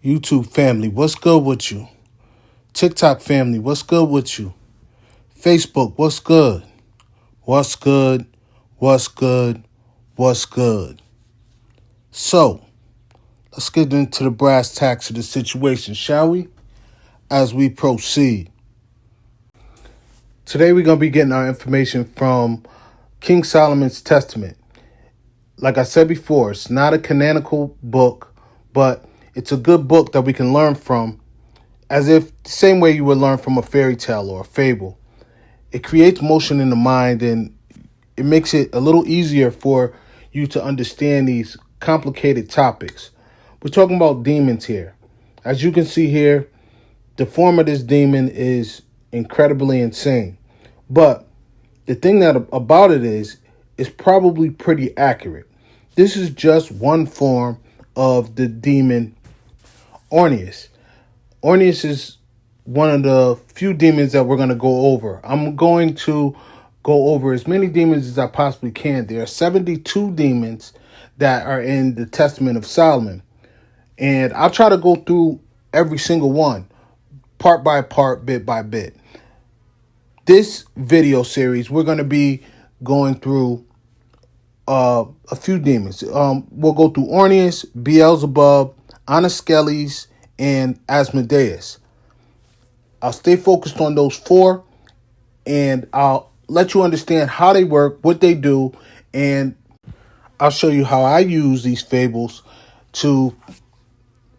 YouTube family, what's good with you? TikTok family, what's good with you? Facebook, what's good? What's good? What's good? What's good? So, let's get into the brass tacks of the situation, shall we? As we proceed. Today we're going to be getting our information from King Solomon's Testament. Like I said before, it's not a canonical book, but it's a good book that we can learn from, as if the same way you would learn from a fairy tale or a fable. It creates motion in the mind, and it makes it a little easier for you to understand these complicated topics. We're talking about demons here. As you can see here, the form of this demon is incredibly insane. But the thing that about it is, it's probably pretty accurate. This is just one form of the demon Ornius. Ornius is one of the few demons that we're going to go over. I'm going to go over as many demons as I possibly can. There are 72 demons that are in the Testament of Solomon. And I'll try to go through every single one, part by part, bit by bit. This video series, we're going to be going through a few demons. We'll go through Ornius, Beelzebub, Anaskeles, and Asmodeus. I'll stay focused on those four, and I'll let you understand how they work, what they do, and I'll show you how I use these fables to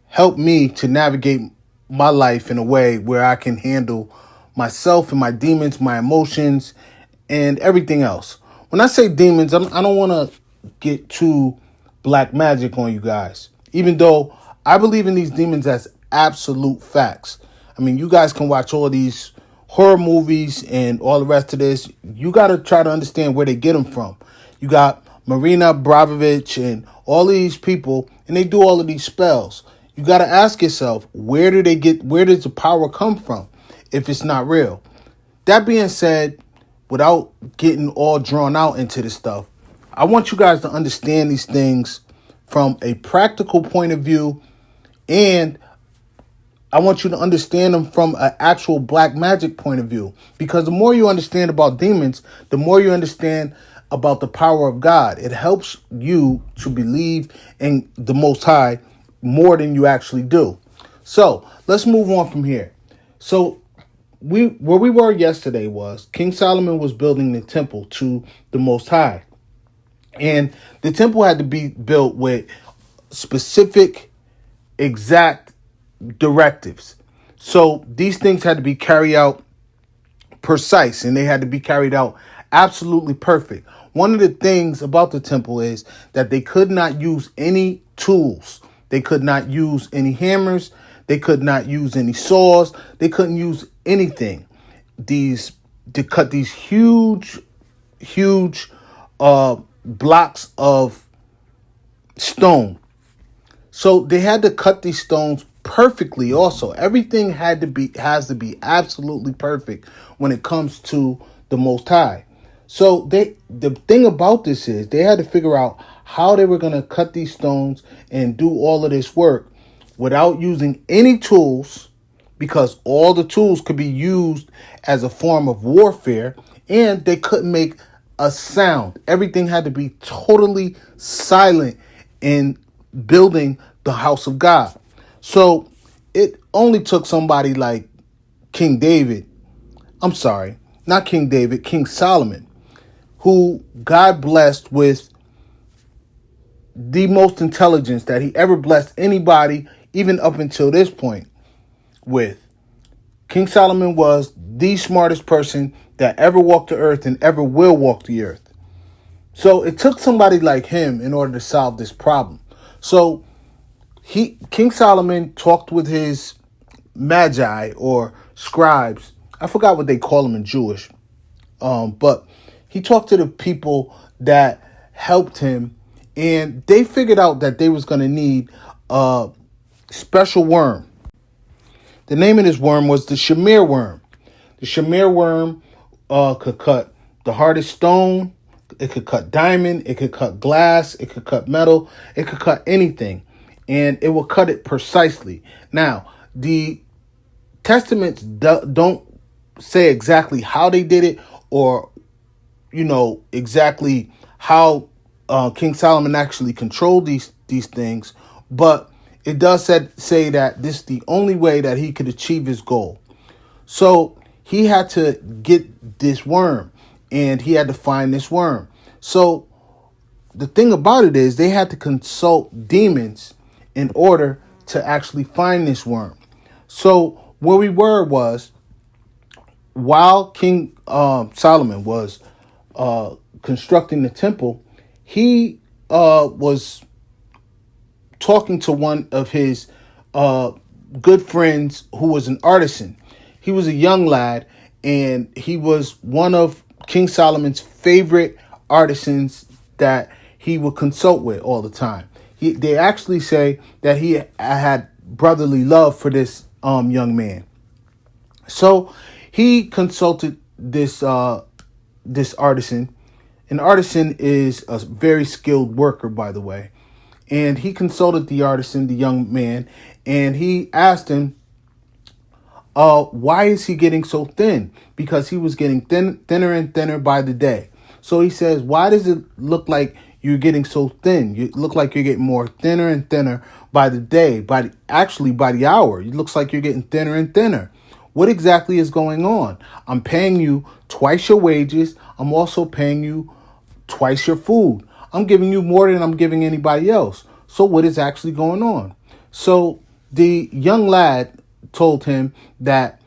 help me to navigate my life in a way where I can handle myself and my demons, my emotions, and everything else. When I say demons, I don't want to get too black magic on you guys, even though I believe in these demons as absolute facts. I mean, you guys can watch all these horror movies and all the rest of this. You got to try to understand where they get them from. You got Marina Abramovich and all these people, and they do all of these spells. You got to ask yourself, where does the power come from if it's not real? That being said, without getting all drawn out into this stuff, I want you guys to understand these things from a practical point of view, and I want you to understand them from an actual black magic point of view. Because the more you understand about demons, the more you understand about the power of God. It helps you to believe in the Most High more than you actually do. So let's move on from here. So where we were yesterday was King Solomon was building the temple to the Most High. And the temple had to be built with specific, exact directives. So these things had to be carried out precise, and they had to be carried out absolutely perfect. One of the things about the temple is that they could not use any tools. They could not use any hammers. They could not use any saws. They couldn't use anything. To cut these huge blocks of stone. So they had to cut these stones perfectly also. Everything has to be absolutely perfect when it comes to the Most High. So the thing about this is they had to figure out how they were going to cut these stones and do all of this work without using any tools, because all the tools could be used as a form of warfare, and they couldn't make a sound. Everything had to be totally silent in building the house of God. So it only took somebody like King David, I'm sorry, not King David, King Solomon, who God blessed with the most intelligence that he ever blessed anybody, even up until this point, with. King Solomon was the smartest person that ever walked the earth and ever will walk the earth. So it took somebody like him in order to solve this problem. So King Solomon talked with his magi or scribes. I forgot what they call them in Jewish. But he talked to the people that helped him, and they figured out that they was going to need a special worm. The name of this worm was the Shamir worm. The Shamir worm could cut the hardest stone. It could cut diamond. It could cut glass. It could cut metal. It could cut anything. and it will cut it precisely. Now, the testaments don't say exactly how they did it, or exactly how King Solomon actually controlled these things, but it does say that this is the only way that he could achieve his goal. So he had to get this worm, and he had to find this worm. So the thing about it is they had to consult demons in order to actually find this worm. So where we were was, while King Solomon was constructing the temple, he was talking to one of his good friends who was an artisan. He was a young lad, and he was one of King Solomon's favorite artisans that he would consult with all the time. They actually say that he had brotherly love for this young man. So he consulted this artisan. An artisan is a very skilled worker, by the way. And he consulted the artisan, the young man, and he asked him, why is he getting so thin? Because he was getting thinner and thinner by the day. So he says, why does it look like you're getting so thin? You look like you're getting more thinner and thinner by the day, actually by the hour. It looks like you're getting thinner and thinner. What exactly is going on? I'm paying you twice your wages. I'm also paying you twice your food. I'm giving you more than I'm giving anybody else. So what is actually going on? So the young lad told him that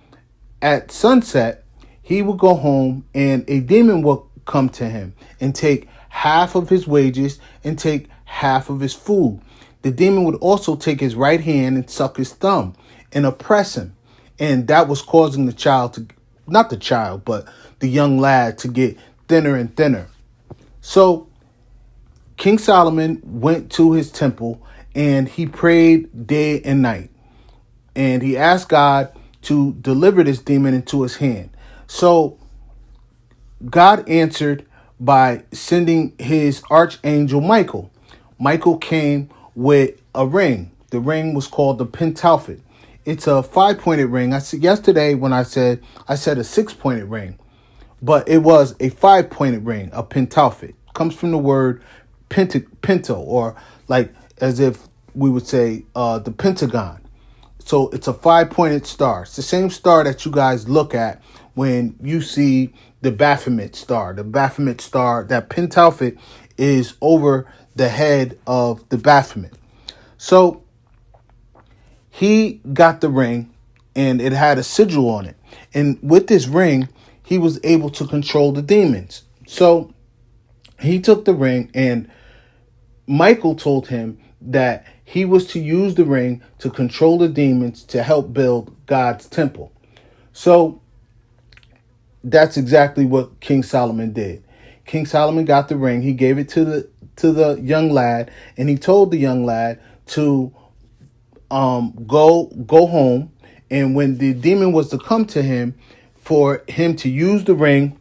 at sunset, he would go home and a demon would come to him and take half of his wages and take half of his food. The demon would also take his right hand and suck his thumb and oppress him. And that was causing not the child, but the young lad to get thinner and thinner. So King Solomon went to his temple and he prayed day and night. And he asked God to deliver this demon into his hand. So God answered by sending his archangel Michael. Michael came with a ring. The ring was called the Pentalphet. It's a 5-pointed ring. I said yesterday when I said a 6-pointed ring, but it was a 5-pointed ring, a Pentalphet. Comes from the word pinto, or like as if we would say the Pentagon. So it's a 5-pointed star. It's the same star that you guys look at when you see the Baphomet star. The Baphomet star, that Pentalphet, is over the head of the Baphomet. So he got the ring, and it had a sigil on it. And with this ring, he was able to control the demons. So he took the ring, and Michael told him that he was to use the ring to control the demons to help build God's temple. So that's exactly what King Solomon did. King Solomon got the ring. He gave it to the young lad, and he told the young lad to go home. And when the demon was to come to him, for him to use the ring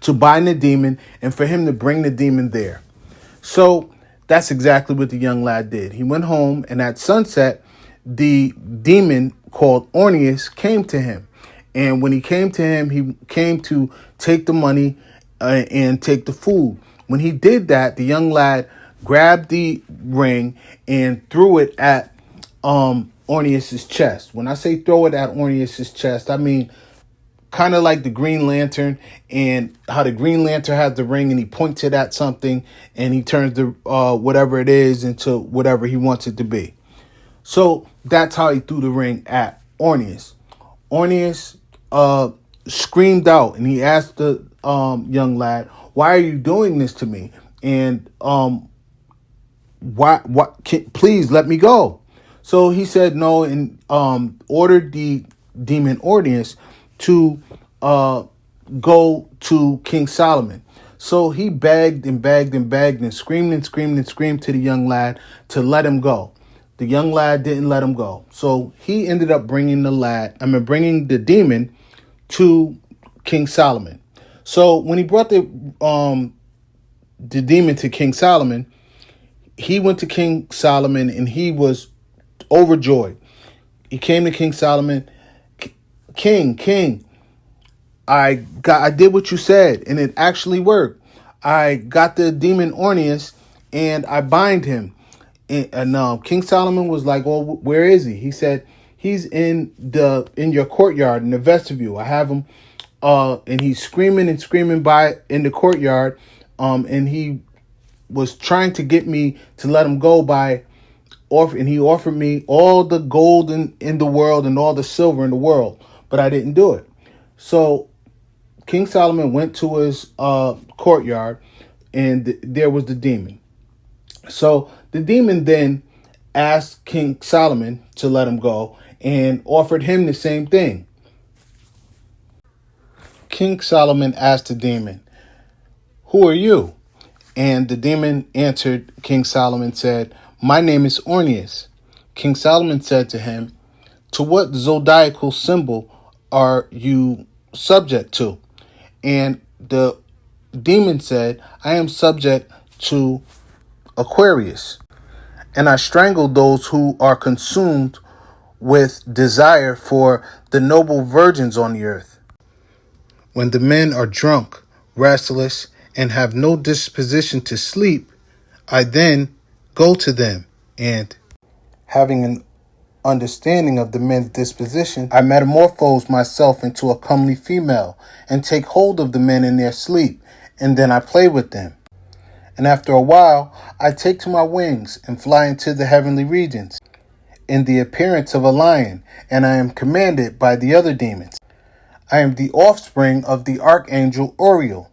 to bind the demon and for him to bring the demon there. So that's exactly what the young lad did. He went home, and at sunset, the demon called Orneus came to him. And when he came to him, he came to take the money and take the food. When he did that, the young lad grabbed the ring and threw it at Orneus's chest. When I say throw it at Orneus's chest, I mean kind of like the Green Lantern, and how the Green Lantern has the ring and he points it at something and he turns the whatever it is into whatever he wants it to be. So that's how he threw the ring at Orneus. Orneus screamed out, and he asked the young lad, "Why are you doing this to me? And please let me go." So he said no, and ordered the demon Orneus to go to King Solomon. So he begged and begged and begged and screamed and screamed and screamed to the young lad to let him go. The young lad didn't let him go. So he ended up bringing bringing the demon to King Solomon. So when he brought the demon to King Solomon, he went to King Solomon and he was overjoyed. He came to King Solomon. King, I did what you said, and it actually worked. I got the demon Orneus, and I bind him. And King Solomon was like, "Well, where is he?" He said, "He's in your courtyard in the vestibule. I have him, and he's screaming and screaming by in the courtyard. And he was trying to get me to let him go by and he offered me all the gold in the world and all the silver in the world, but I didn't do it." So King Solomon went to his courtyard, and there was the demon. So the demon then asked King Solomon to let him go and offered him the same thing. King Solomon asked the demon, "Who are you?" And the demon answered King Solomon, said, "My name is Orneus." King Solomon said to him, "To what zodiacal symbol are you subject to?" And the demon said, "I am subject to Aquarius, and I strangle those who are consumed with desire for the noble virgins on the earth. When the men are drunk, restless, and have no disposition to sleep, I then go to them, and having an understanding of the men's disposition, I metamorphose myself into a comely female and take hold of the men in their sleep, and then I play with them. And after a while, I take to my wings and fly into the heavenly regions in the appearance of a lion, and I am commanded by the other demons. I am the offspring of the archangel Uriel,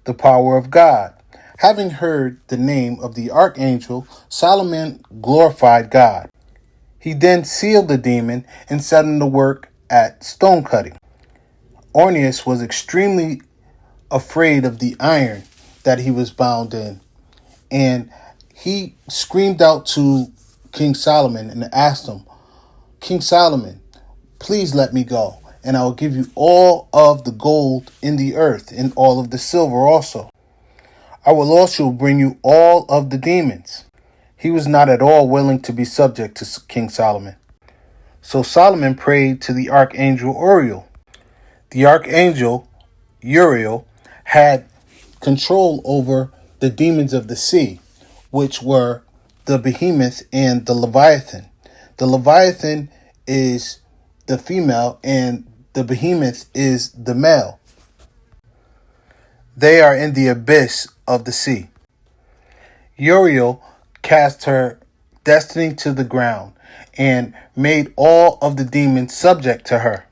the power of God." Having heard the name of the archangel, Solomon glorified God. He then sealed the demon and set him to work at stone cutting. Orneus was extremely afraid of the iron that he was bound in, and he screamed out to King Solomon and asked him, "King Solomon, please let me go, and I will give you all of the gold in the earth and all of the silver also. I will also bring you all of the demons." He was not at all willing to be subject to King Solomon. So Solomon prayed to the archangel Uriel. The archangel Uriel had control over the demons of the sea, which were the behemoth and the leviathan. The leviathan is the female and the behemoth is the male. They are in the abyss of the sea. Uriel cast her destiny to the ground and made all of the demons subject to her.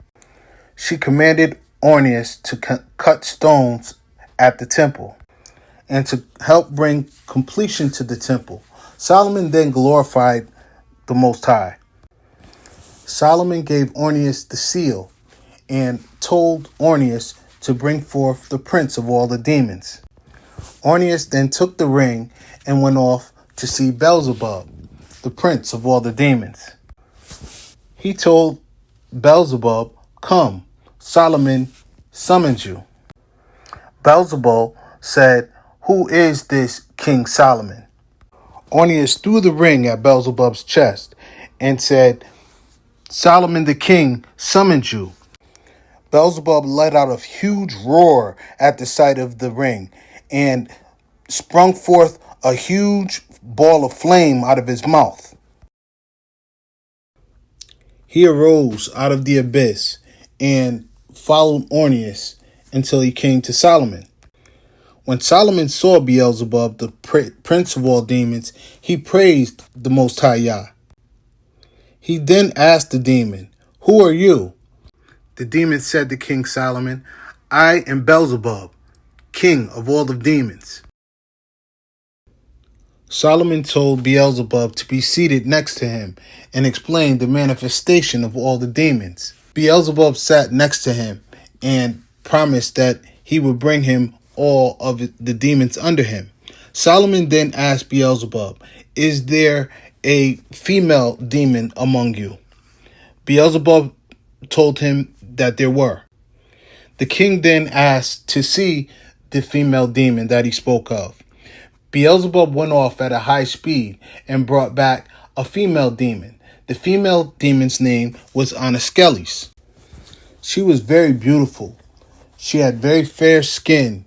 She commanded Orneus to cut stones at the temple and to help bring completion to the temple. Solomon then glorified the Most High. Solomon gave Orneus the seal and told Orneus to bring forth the prince of all the demons. Orneus then took the ring and went off to see Beelzebub, the prince of all the demons. He told Beelzebub, "Come, Solomon summons you." Beelzebub said, "Who is this King Solomon?" Orneus threw the ring at Beelzebub's chest and said, "Solomon the king summons you." Beelzebub let out a huge roar at the sight of the ring and sprung forth a huge ball of flame out of his mouth. He arose out of the abyss and followed Orneus until he came to Solomon. When Solomon saw Beelzebub, the prince of all demons, he praised the Most High Yah. He then asked the demon, "Who are you?" The demon said to King Solomon, "I am Beelzebub, king of all the demons." Solomon told Beelzebub to be seated next to him and explained the manifestation of all the demons. Beelzebub sat next to him and promised that he would bring him all of the demons under him. Solomon then asked Beelzebub, "Is there a female demon among you?" Beelzebub told him that there were. The king then asked to see the female demon that he spoke of. Beelzebub went off at a high speed and brought back a female demon. The female demon's name was Anaskelis. She was very beautiful. She had very fair skin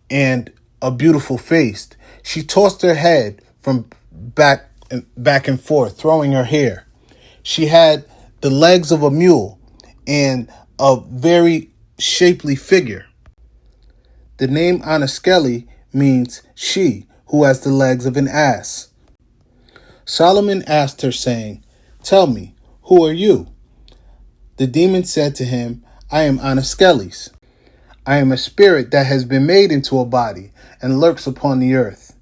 and a beautiful face. She tossed her head from back and forth, throwing her hair. She had the legs of a mule and a very shapely figure. The name Anaskeli means she who has the legs of an ass. Solomon asked her, saying, "Tell me, who are you?" The demon said to him, "I am Anaskelis. I am a spirit that has been made into a body and lurks upon the earth.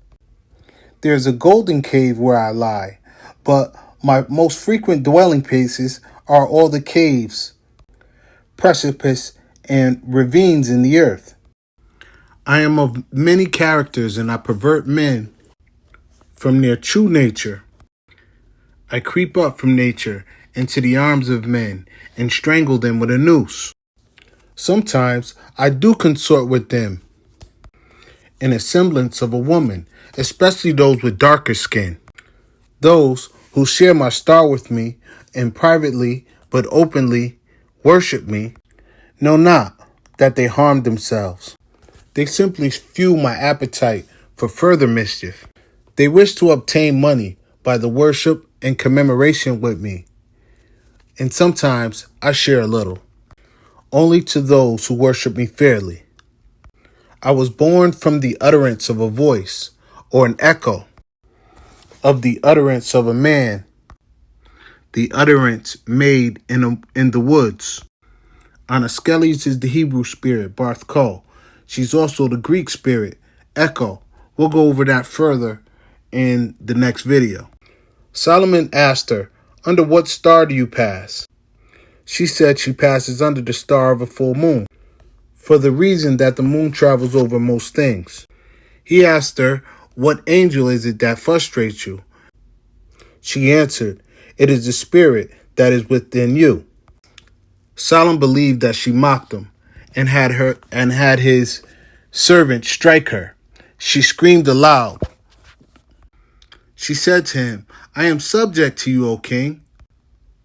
There is a golden cave where I lie, but my most frequent dwelling places are all the caves, precipices, and ravines in the earth. I am of many characters, and I pervert men from their true nature. I creep up from nature into the arms of men and strangle them with a noose. Sometimes I do consort with them in a semblance of a woman, especially those with darker skin. Those who share my star with me and privately but openly worship me know not that they harm themselves. They simply fuel my appetite for further mischief. They wish to obtain money by the worship and commemoration with me, and sometimes I share a little, only to those who worship me fairly. I was born from the utterance of a voice, or an echo of the utterance of a man, the utterance made in the woods. Anaskelis is the Hebrew spirit, Barth Ko. She's also the Greek spirit, Echo. We'll go over that further in the next video. Solomon asked her, "Under what star do you pass?" She said she passes under the star of a full moon, for the reason that the moon travels over most things. He asked her, "What angel is it that frustrates you?" She answered, "It is the spirit that is within you." Solomon believed that she mocked him and had his servant strike her. She screamed aloud. She said to him, "I am subject to you, O king,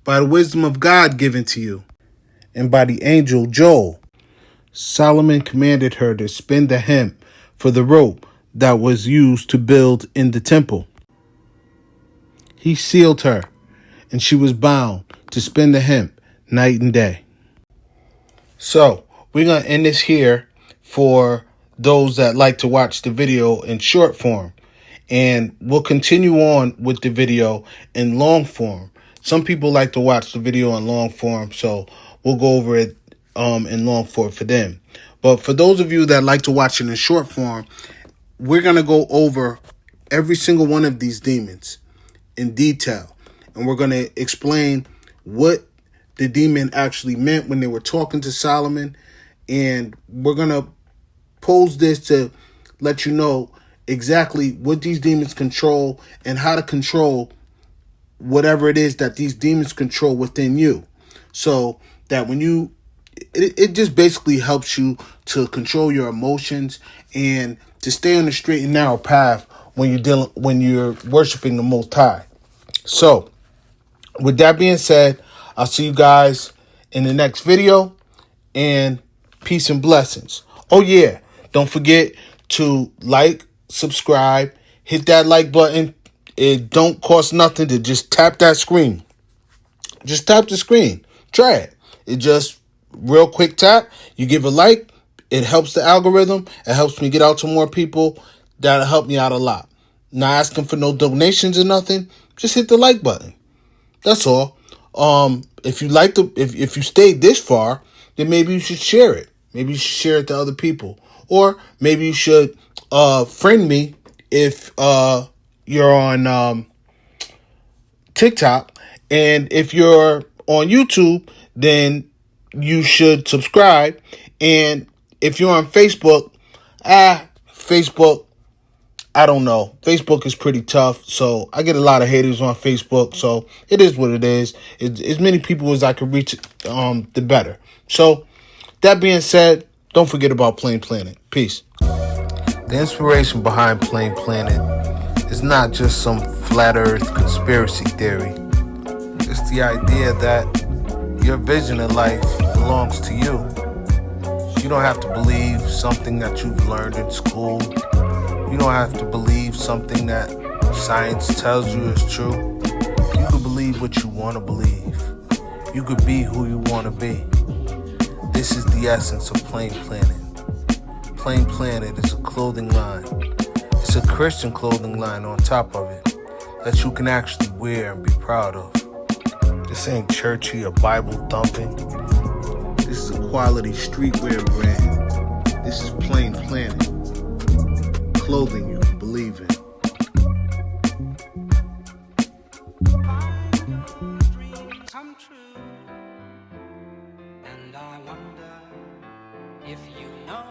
by the wisdom of God given to you, and by the angel Joel." Solomon commanded her to spin the hemp for the rope that was used to build in the temple. He sealed her, and she was bound to spin the hemp night and day. So, we're going to end this here for those that like to watch the video in short form. And we'll continue on with the video in long form. Some people like to watch the video in long form, so we'll go over it in long form for them. But for those of you that like to watch it in short form, we're going to go over every single one of these demons in detail. And we're going to explain what the demon actually meant when they were talking to Solomon. And we're going to pose this to let you know exactly what these demons control and how to control whatever it is that these demons control within you. So that when it just basically helps you to control your emotions and to stay on the straight and narrow path when you're worshiping the Most High. So, with that being said, I'll see you guys in the next video, and peace and blessings. Oh yeah, don't forget to like, subscribe, hit that like button. It don't cost nothing to just tap that screen. Just tap the screen. Try it. It just real quick tap. You give a like. It helps the algorithm. It helps me get out to more people. That'll help me out a lot. Not asking for no donations or nothing. Just hit the like button. That's all. If you like if you stayed this far, then maybe you should share it. Maybe you should share it to other people. Or maybe you should friend me if you're on TikTok. And if you're on YouTube, then you should subscribe. And if you're on Facebook, Facebook, I don't know. Facebook is pretty tough, so I get a lot of haters on Facebook, so it is what it is. As many people as I can reach, the better. So, that being said, don't forget about Plain Planet. Peace. The inspiration behind Plain Planet is not just some flat earth conspiracy theory. It's the idea that your vision of life belongs to you. You don't have to believe something that you've learned in school. You don't have to believe something that science tells you is true. You can believe what you want to believe. You could be who you want to be. This is the essence of Plain Planet. Plain Planet is a clothing line. It's a Christian clothing line on top of it that you can actually wear and be proud of. This ain't churchy or Bible thumping. This is a quality streetwear brand. This is Plain Planet. Clothing you can believe in. Dreams come true, and I wonder if you know.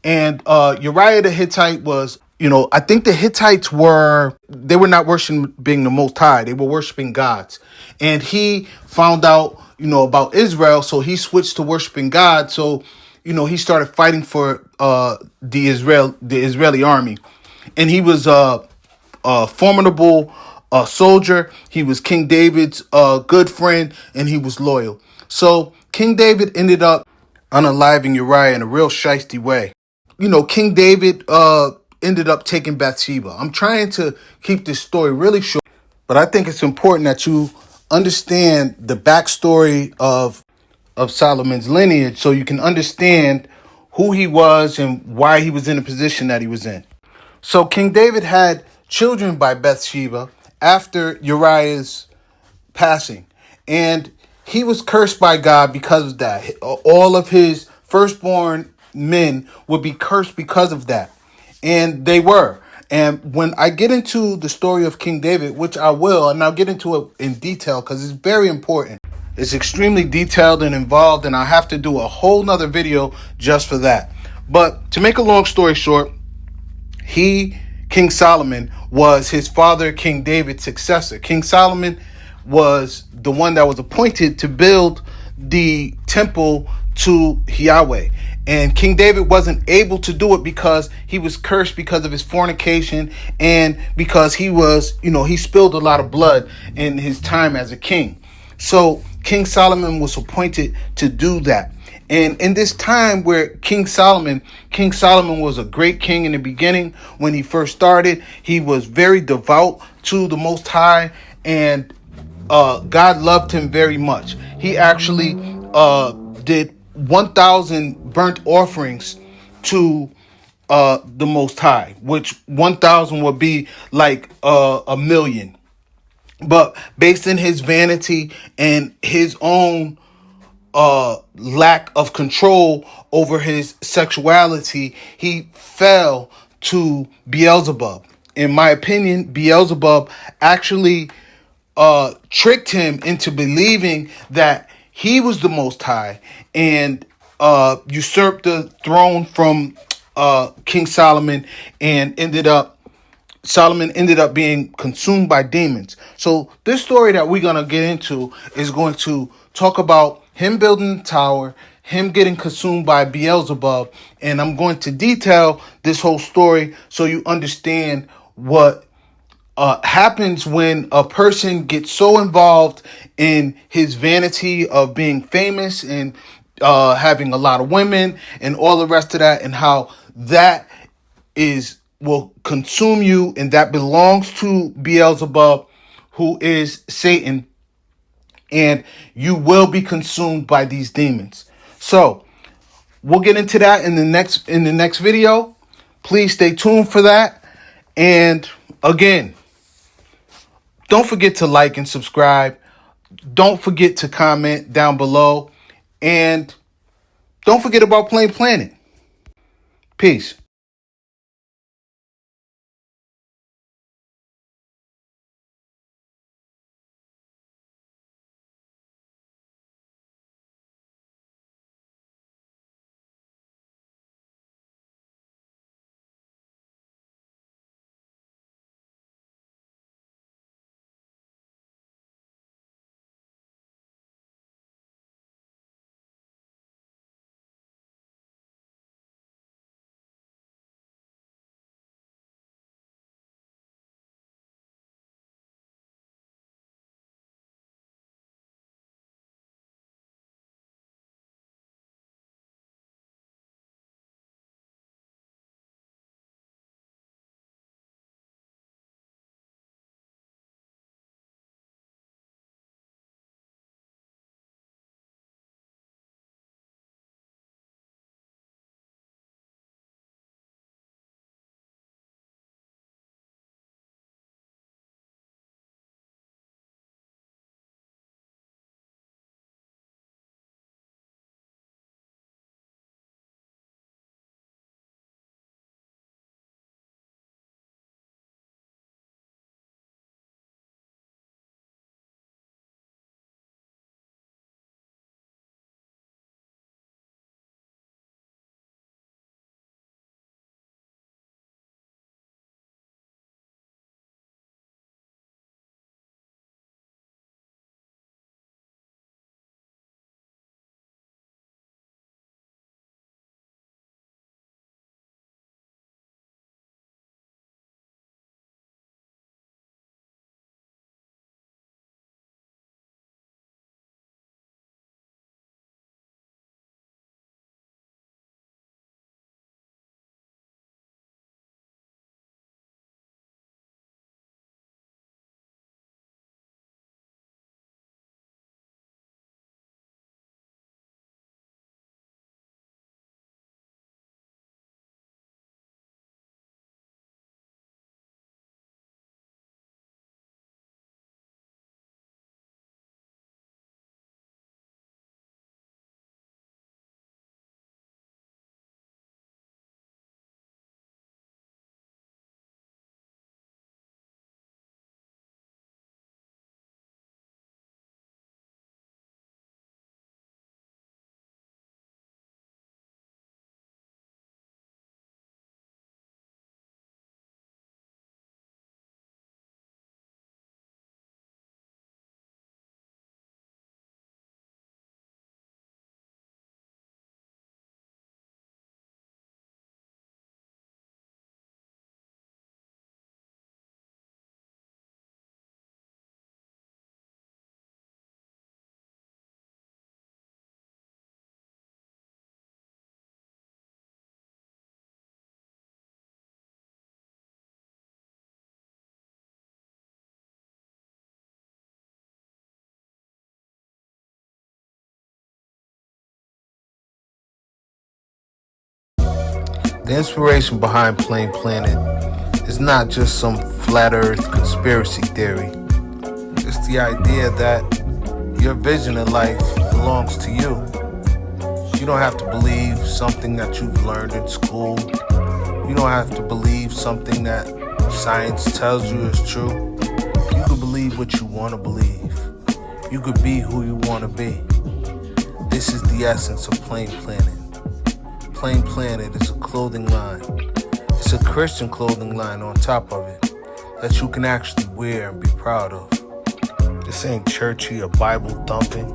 And Uriah the Hittite was, I think the Hittites they were not worshiping the Most High. They were worshiping gods. And he found out, about Israel. So he switched to worshiping God. So, he started fighting for the Israeli army. And he was a formidable soldier. He was King David's good friend, and he was loyal. So King David ended up unaliving Uriah in a real shiesty way. King David ended up taking Bathsheba. I'm trying to keep this story really short, but I think it's important that you understand the backstory of Solomon's lineage so you can understand who he was and why he was in the position that he was in. So King David had children by Bathsheba after Uriah's passing, and he was cursed by God because of that. All of his firstborn men would be cursed because of that, and they were. And when I get into the story of King David, which I will, and I'll get into it in detail because it's very important. It's extremely detailed and involved, and I have to do a whole nother video just for that. But to make a long story short, King Solomon, was his father, King David's successor. King Solomon was the one that was appointed to build the temple to Yahweh. And King David wasn't able to do it because he was cursed because of his fornication and because he spilled a lot of blood in his time as a king. So King Solomon was appointed to do that. And in this time where King Solomon was a great king in the beginning. When he first started, he was very devout to the Most High, and God loved him very much. He actually did 1,000 burnt offerings to the Most High, which 1,000 would be like a million. But based on his vanity and his own lack of control over his sexuality, he fell to Beelzebub. In my opinion, Beelzebub actually tricked him into believing that he was the Most High and usurped the throne from King Solomon, and Solomon ended up being consumed by demons. So this story that we're going to get into is going to talk about him building the tower, him getting consumed by Beelzebub, and I'm going to detail this whole story so you understand what happens when a person gets so involved in his vanity of being famous and having a lot of women and all the rest of that, and how that will consume you, and that belongs to Beelzebub, who is Satan, and you will be consumed by these demons. So we'll get into that in the next video. Please stay tuned for that. And again, don't forget to like and subscribe. Don't forget to comment down below. And don't forget about Plain Planet. Peace. The inspiration behind Plain Planet is not just some flat earth conspiracy theory. It's the idea that your vision of life belongs to you. You don't have to believe something that you've learned in school. You don't have to believe something that science tells you is true. You can believe what you want to believe. You could be who you want to be. This is the essence of Plain Planet. Plain Planet is a clothing line. It's a Christian clothing line on top of it that you can actually wear and be proud of. This ain't churchy or Bible thumping.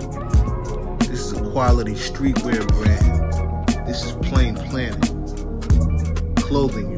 This is a quality streetwear brand. This is Plain Planet. Clothing